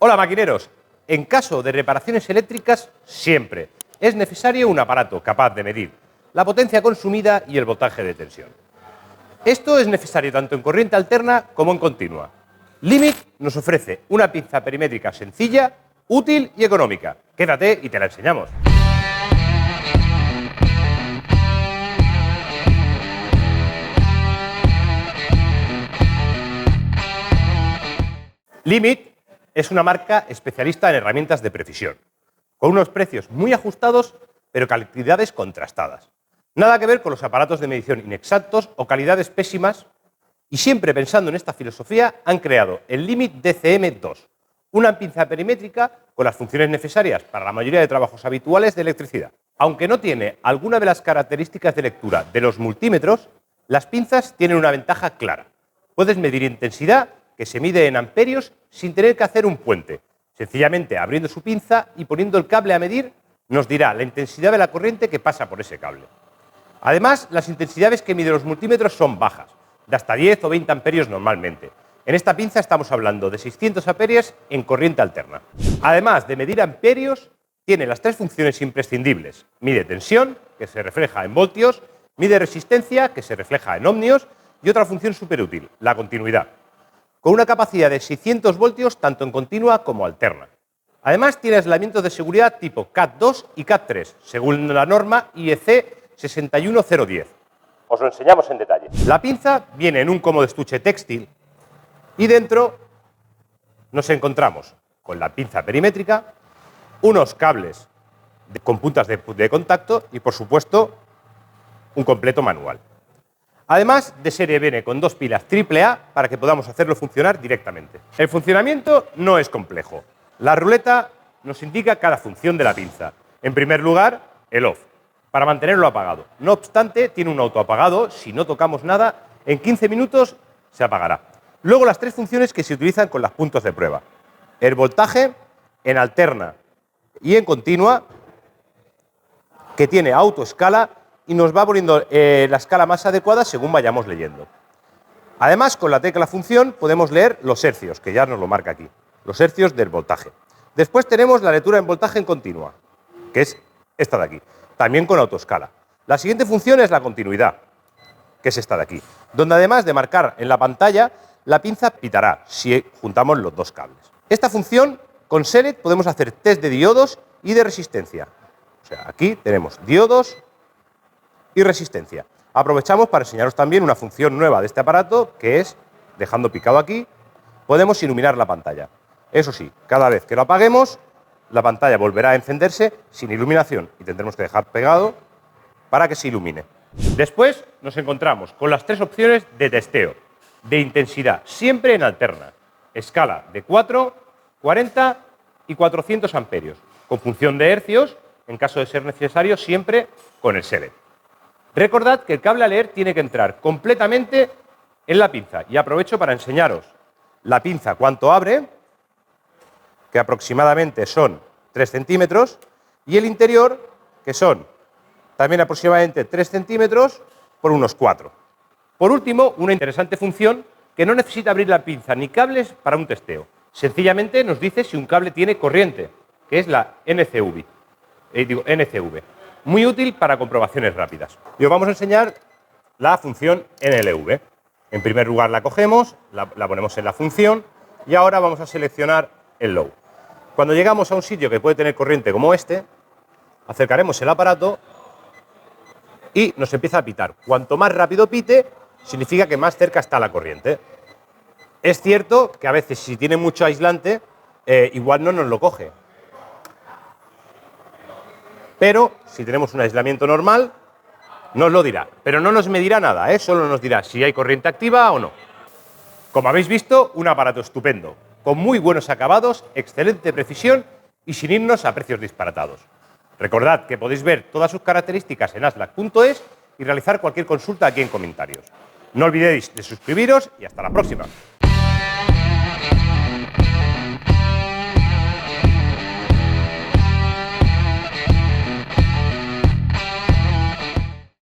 Hola maquineros, en caso de reparaciones eléctricas siempre es necesario un aparato capaz de medir la potencia consumida y el voltaje de tensión. Esto es necesario tanto en corriente alterna como en continua. Limit nos ofrece una pinza perimétrica sencilla, útil y económica. Quédate y te la enseñamos. Limit es una marca especialista en herramientas de precisión, con unos precios muy ajustados, pero calidades contrastadas. Nada que ver con los aparatos de medición inexactos o calidades pésimas, y siempre pensando en esta filosofía han creado el Limit DCM2, una pinza perimétrica con las funciones necesarias para la mayoría de trabajos habituales de electricidad. Aunque no tiene alguna de las características de lectura de los multímetros, las pinzas tienen una ventaja clara. Puedes medir intensidad, que se mide en amperios sin tener que hacer un puente. Sencillamente abriendo su pinza y poniendo el cable a medir, nos dirá la intensidad de la corriente que pasa por ese cable. Además, las intensidades que miden los multímetros son bajas, de hasta 10 o 20 amperios normalmente. En esta pinza estamos hablando de 600 amperios en corriente alterna. Además de medir amperios, tiene las tres funciones imprescindibles. Mide tensión, que se refleja en voltios, mide resistencia, que se refleja en ohmios, y otra función superútil, la continuidad, con una capacidad de 600 voltios tanto en continua como alterna. Además, tiene aislamientos de seguridad tipo CAT2 y CAT3, según la norma IEC 61010. Os lo enseñamos en detalle. La pinza viene en un cómodo estuche textil y dentro nos encontramos con la pinza perimétrica, unos cables con puntas de contacto y, por supuesto, un completo manual. Además, de serie viene con dos pilas AAA para que podamos hacerlo funcionar directamente. El funcionamiento no es complejo. La ruleta nos indica cada función de la pinza. En primer lugar, el off, para mantenerlo apagado. No obstante, tiene un autoapagado. Si no tocamos nada, en 15 minutos se apagará. Luego, las tres funciones que se utilizan con los puntos de prueba. El voltaje en alterna y en continua, que tiene autoescala y nos va poniendo la escala más adecuada según vayamos leyendo. Además, con la tecla función podemos leer los hercios, que ya nos lo marca aquí, los hercios del voltaje. Después tenemos la lectura en voltaje en continua, que es esta de aquí, también con autoescala. La siguiente función es la continuidad, que es esta de aquí, donde además de marcar en la pantalla, la pinza pitará si juntamos los dos cables. Esta función, con Select, podemos hacer test de diodos y de resistencia. O sea, aquí tenemos diodos y resistencia. Aprovechamos para enseñaros también una función nueva de este aparato, que es, dejando picado aquí, podemos iluminar la pantalla. Eso sí, cada vez que lo apaguemos, la pantalla volverá a encenderse sin iluminación y tendremos que dejar pegado para que se ilumine. Después nos encontramos con las tres opciones de testeo, de intensidad, siempre en alterna, escala de 4, 40 y 400 amperios, con función de hercios, en caso de ser necesario, siempre con el Select. Recordad que el cable a leer tiene que entrar completamente en la pinza y aprovecho para enseñaros la pinza cuánto abre, que aproximadamente son 3 centímetros, y el interior, que son también aproximadamente 3 centímetros por unos 4. Por último, una interesante función que no necesita abrir la pinza ni cables para un testeo. Sencillamente nos dice si un cable tiene corriente, que es la NCV. Muy útil para comprobaciones rápidas. Y os vamos a enseñar la función NLV. En primer lugar la cogemos, la ponemos en la función y ahora vamos a seleccionar el low. Cuando llegamos a un sitio que puede tener corriente como este, acercaremos el aparato y nos empieza a pitar. Cuanto más rápido pite, significa que más cerca está la corriente. Es cierto que a veces si tiene mucho aislante, igual no nos lo coge. Pero si tenemos un aislamiento normal, nos lo dirá. Pero no nos medirá nada, solo nos dirá si hay corriente activa o no. Como habéis visto, un aparato estupendo, con muy buenos acabados, excelente precisión y sin irnos a precios disparatados. Recordad que podéis ver todas sus características en aslac.es y realizar cualquier consulta aquí en comentarios. No olvidéis de suscribiros y hasta la próxima.